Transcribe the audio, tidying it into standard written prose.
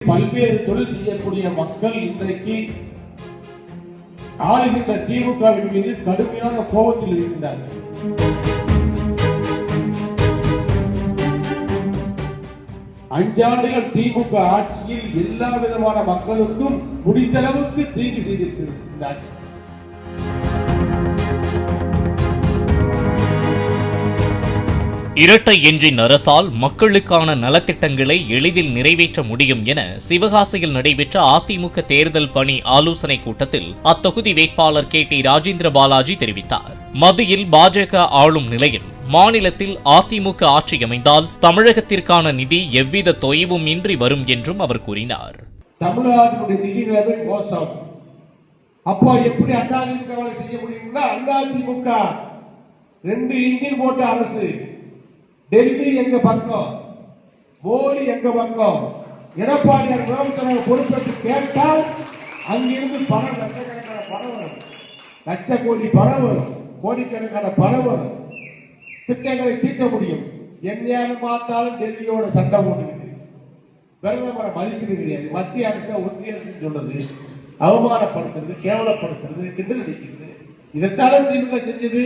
பல்வேறு தொழில் செய்யக்கூடிய மக்கள் இன்றைக்கு ஆளுகின்ற திமுகவின் மீது கடுமையான கோபத்தில் இருக்கின்றார்கள். அஞ்சாண்டுகள் திமுக ஆட்சியில் எல்லா விதமான மக்களுக்கும் முடிந்த அளவுக்கு தீங்கு செய்திருக்கிறது இந்த ஆட்சி. இரட்டை என்ஜின் அரசால் மக்களுக்கான நலத்திட்டங்களை எளிதில் நிறைவேற்ற முடியும் என சிவகாசியில் நடைபெற்ற அதிமுக தேர்தல் பணி ஆலோசனைக் கூட்டத்தில் அத்தொகுதி வேட்பாளர் KT ராஜேந்திர பாலாஜி தெரிவித்தார். மத்தியில் பாஜக ஆளும் நிலையில் மாநிலத்தில் அதிமுக ஆட்சி அமைந்தால் தமிழகத்திற்கான நிதி எவ்வித தொய்வும் இன்றி வரும் என்றும் அவர் கூறினார். தமிழ்நாட்டினுடைய நிதி நிலைமை மோசம். அப்போ எப்படி அதிமுக செய்ய முடியும்னா, அதிமுக 2 இன்ஜின் போட்ட அரசு. டெல்லி எங்க பக்கம், மோடி எங்க பக்கம். எடப்பாடியார் முதலமைச்சர் பொறுப்பேற்று கேட்டால் அங்கிருந்து பணம், லட்சக்கணக்கான பணம் வரும், லட்ச கோடி பணம் வரும், கோடிக்கணக்கான பணம் வரும். திட்டங்களை தீட்ட முடியும். என்னையாலும் பார்த்தாலும் டெல்லியோட சண்டை போட்டுக்கிட்டு பிரதமரை மதிக்கிறது கிடையாது. மத்திய அரசு, ஒன்றிய அரசு சொல்றது அவமானப்படுத்துறது, கேவலப்படுத்துறது, கிண்டல் அடிக்கிறது. இதைத்தான திமுக செஞ்சது.